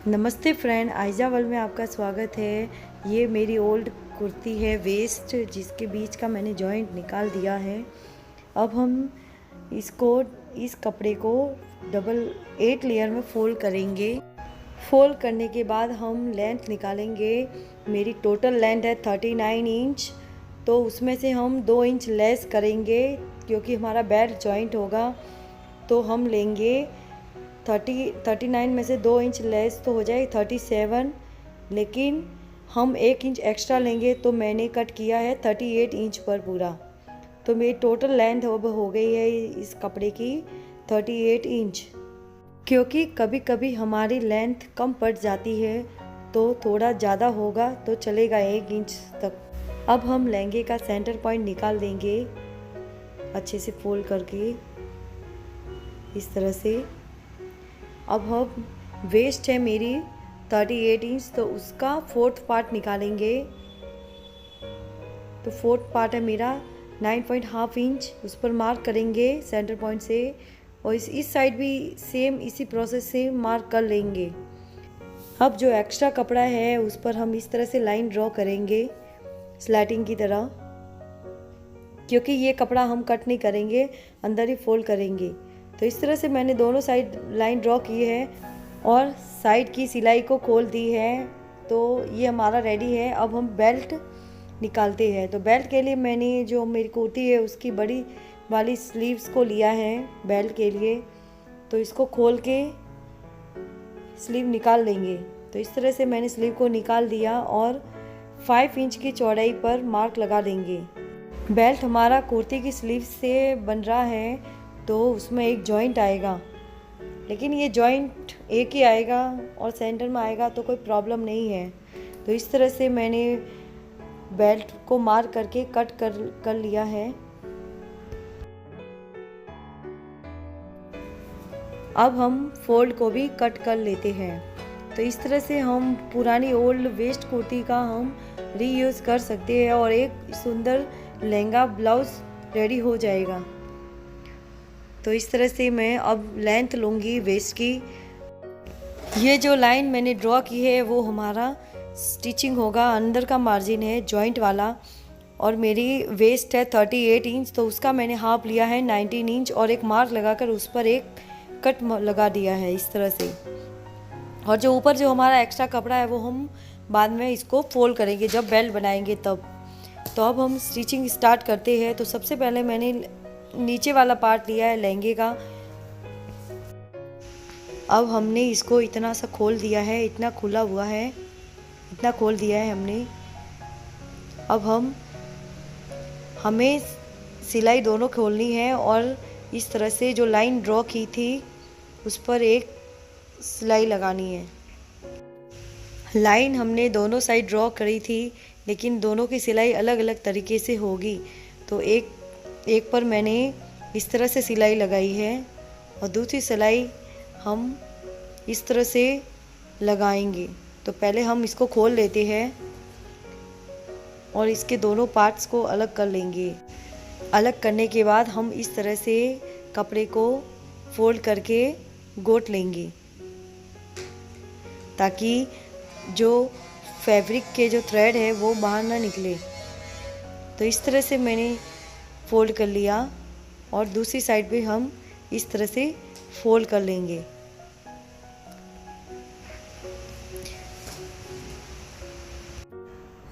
नमस्ते friend, Aiza world में आपका स्वागत है। ये मेरी ओल्ड कुर्ती है वेस्ट, जिसके बीच का मैंने जॉइंट निकाल दिया है। अब हम इस कपड़े को डबल 8 लेयर में फ़ोल्ड करेंगे। फ़ोल्ड करने के बाद हम लेंथ निकालेंगे। मेरी टोटल लेंथ है 39 इंच, तो उसमें से हम 2 इंच लेस करेंगे क्योंकि हमारा बेल्ट जॉइंट होगा। तो हम लेंगे 39 में से 2 इंच लेस तो हो जाए 37, लेकिन हम 1 इंच एक्स्ट्रा लेंगे तो मैंने कट किया है 38 इंच पर पूरा। तो मेरी टोटल लेंथ अब हो गई है इस कपड़े की 38 इंच। क्योंकि कभी कभी हमारी लेंथ कम पड़ जाती है तो थोड़ा ज़्यादा होगा तो चलेगा 1 इंच तक। अब हम लहंगे का सेंटर पॉइंट निकाल देंगे अच्छे से फोल्ड करके इस तरह से। अब हम वेस्ट है मेरी 38 इंच, तो उसका 4th पार्ट निकालेंगे। तो 4th पार्ट है मेरा 9.5 इंच, उस पर मार्क करेंगे सेंटर पॉइंट से। और इस साइड भी सेम इसी प्रोसेस से मार्क कर लेंगे। अब जो एक्स्ट्रा कपड़ा है उस पर हम इस तरह से लाइन ड्रॉ करेंगे स्लैटिंग की तरह, क्योंकि ये कपड़ा हम कट नहीं करेंगे, अंदर ही फोल्ड करेंगे। तो इस तरह से मैंने दोनों साइड लाइन ड्रॉ की है और साइड की सिलाई को खोल दी है। तो ये हमारा रेडी है। अब हम बेल्ट निकालते हैं। तो बेल्ट के लिए मैंने जो मेरी कुर्ती है उसकी बड़ी वाली स्लीव्स को लिया है बेल्ट के लिए। तो इसको खोल के स्लीव निकाल लेंगे। तो इस तरह से मैंने स्लीव को निकाल दिया और 5 इंच की चौड़ाई पर मार्क लगा देंगे। बेल्ट हमारा कुर्ती की स्लीव से बन रहा है तो उसमें एक जॉइंट आएगा, लेकिन ये जॉइंट एक ही आएगा और सेंटर में आएगा तो कोई प्रॉब्लम नहीं है। तो इस तरह से मैंने बेल्ट को मार्क करके कट कर लिया है। अब हम फोल्ड को भी कट कर लेते हैं। तो इस तरह से हम पुरानी ओल्ड वेस्ट कुर्ती का हम रीयूज़ कर सकते हैं और एक सुंदर लहंगा ब्लाउज रेडी हो जाएगा। तो इस तरह से मैं अब लेंथ लूँगी वेस्ट की। ये जो लाइन मैंने ड्रॉ की है वो हमारा स्टिचिंग होगा, अंदर का मार्जिन है जॉइंट वाला। और मेरी वेस्ट है 38 इंच, तो उसका मैंने हाफ लिया है 19 इंच और एक मार्क लगाकर उस पर एक कट लगा दिया है इस तरह से। और जो ऊपर जो हमारा एक्स्ट्रा कपड़ा है वो हम बाद में इसको फोल्ड करेंगे जब बेल्ट बनाएंगे तब। तो अब हम स्टिचिंग स्टार्ट करते हैं। तो सबसे पहले मैंने नीचे वाला पार्ट लिया है लहंगे का। अब हमने इसको इतना सा खोल दिया है, इतना खुला हुआ है, इतना खोल दिया है हमने। अब हमें सिलाई दोनों खोलनी है और इस तरह से जो लाइन ड्रॉ की थी उस पर एक सिलाई लगानी है। लाइन हमने दोनों साइड ड्रॉ करी थी, लेकिन दोनों की सिलाई अलग अलग तरीके से होगी। तो एक पर मैंने इस तरह से सिलाई लगाई है और दूसरी सिलाई हम इस तरह से लगाएंगे। तो पहले हम इसको खोल लेते हैं और इसके दोनों पार्ट्स को अलग कर लेंगे। अलग करने के बाद हम इस तरह से कपड़े को फोल्ड करके गोट लेंगे ताकि जो फैब्रिक के जो थ्रेड है वो बाहर ना निकले। तो इस तरह से मैंने फोल्ड कर लिया और दूसरी साइड पे हम इस तरह से फोल्ड कर लेंगे।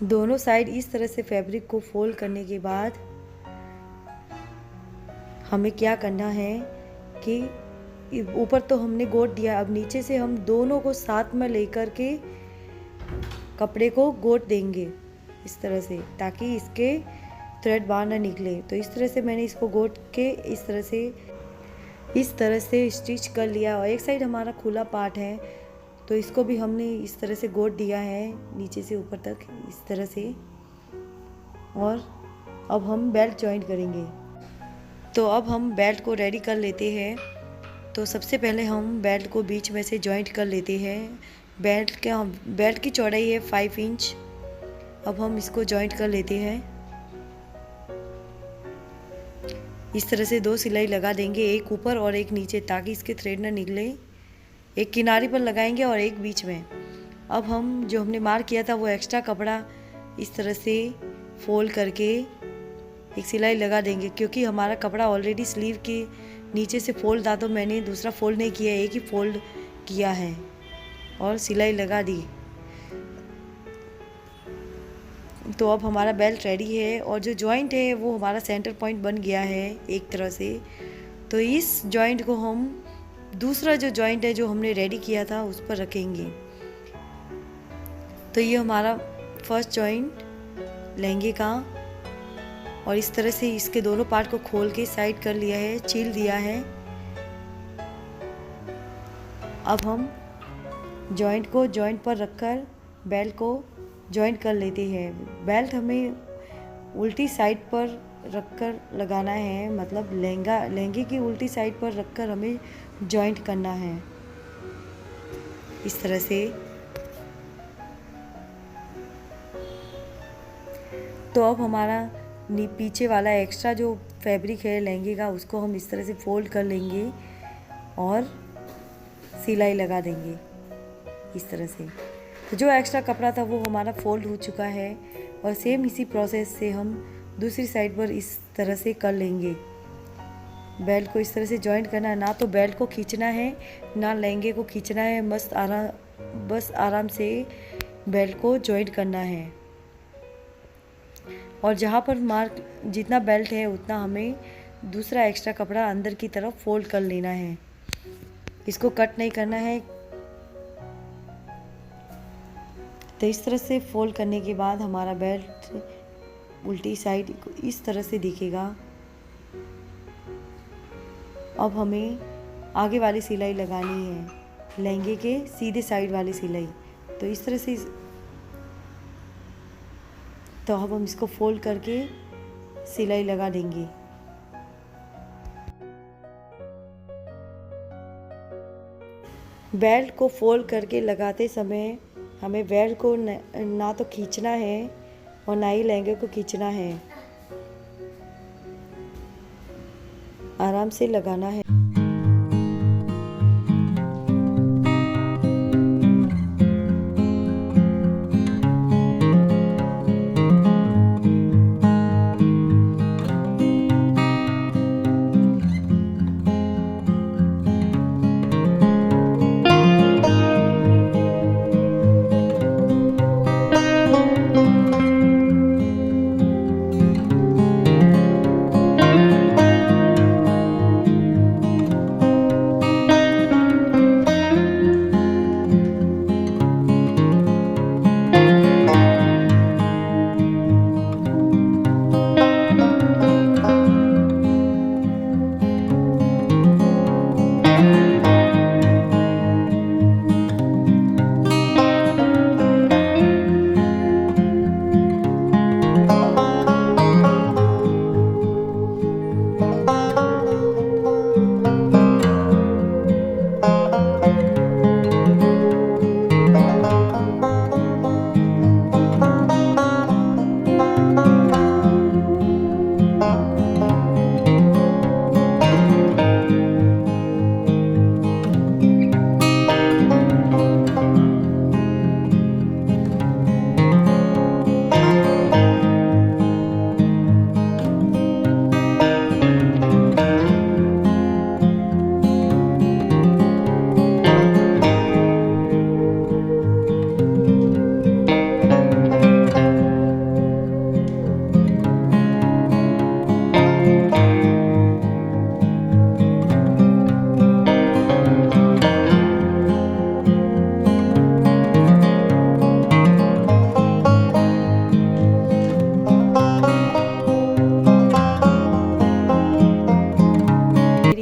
दोनों साइड इस तरह से फैब्रिक को फोल्ड करने के बाद हमें क्या करना है कि ऊपर तो हमने गोट दिया, अब नीचे से हम दोनों को साथ में लेकर के कपड़े को गोट देंगे इस तरह से, ताकि इसके थ्रेड बाहर ना निकले। तो इस तरह से मैंने इसको गोट के इस तरह से स्टिच कर लिया। और एक साइड हमारा खुला पार्ट है तो इसको भी हमने इस तरह से गोट दिया है नीचे से ऊपर तक इस तरह से। और अब हम बेल्ट जॉइंट करेंगे। तो अब हम बेल्ट को रेडी कर लेते हैं। तो सबसे पहले हम बेल्ट को बीच में से जॉइंट कर लेते हैं। बेल्ट की चौड़ाई है 5 इंच। अब हम इसको जॉइंट कर लेते हैं। इस तरह से 2 सिलाई लगा देंगे, एक ऊपर और एक नीचे, ताकि इसके थ्रेड ना निकले। एक किनारे पर लगाएंगे और एक बीच में। अब हम जो हमने मार्क किया था वो एक्स्ट्रा कपड़ा इस तरह से फोल्ड करके एक सिलाई लगा देंगे, क्योंकि हमारा कपड़ा ऑलरेडी स्लीव के नीचे से फोल्ड था, तो मैंने दूसरा फोल्ड नहीं किया, एक ही फोल्ड किया है और सिलाई लगा दी। तो अब हमारा बेल्ट रेडी है और जो जॉइंट है वो हमारा सेंटर पॉइंट बन गया है एक तरह से। तो इस जॉइंट को हम दूसरा जो जॉइंट है जो हमने रेडी किया था उस पर रखेंगे। तो ये हमारा फर्स्ट जॉइंट लहंगे का, और इस तरह से इसके दोनों पार्ट को खोल के साइड कर लिया है, छील दिया है। अब हम जॉइंट को जॉइंट पर रखकर बेल्ट को जॉइंट कर लेते हैं। बेल्ट हमें उल्टी साइड पर रखकर लगाना है, मतलब लहंगे की उल्टी साइड पर रखकर हमें जॉइंट करना है इस तरह से। तो अब हमारा पीछे वाला एक्स्ट्रा जो फैब्रिक है लहंगे का उसको हम इस तरह से फोल्ड कर लेंगे और सिलाई लगा देंगे इस तरह से। तो जो एक्स्ट्रा कपड़ा था वो हमारा फोल्ड हो चुका है और सेम इसी प्रोसेस से हम दूसरी साइड पर इस तरह से कर लेंगे। बेल्ट को इस तरह से जॉइंट करना है, ना तो बेल्ट को खींचना है ना लहंगे को खींचना है, बस आराम से बेल्ट को जॉइंट करना है। और जहाँ पर मार्क जितना बेल्ट है उतना हमें दूसरा एक्स्ट्रा कपड़ा अंदर की तरफ फोल्ड कर लेना है, इसको कट नहीं करना है। तो इस तरह से फोल्ड करने के बाद हमारा बेल्ट उल्टी साइड इस तरह से दिखेगा। अब हमें आगे वाली सिलाई लगानी है, लहंगे के सीधे साइड वाली सिलाई। तो इस तरह से तो अब हम इसको फोल्ड करके सिलाई लगा देंगे। बेल्ट को फोल्ड करके लगाते समय हमें बेल्ट को ना तो खींचना है और ना ही लहंगे को खींचना है, आराम से लगाना है।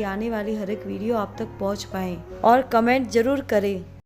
आने वाली हर एक वीडियो आप तक पहुंच पाए और कमेंट ज़रूर करें।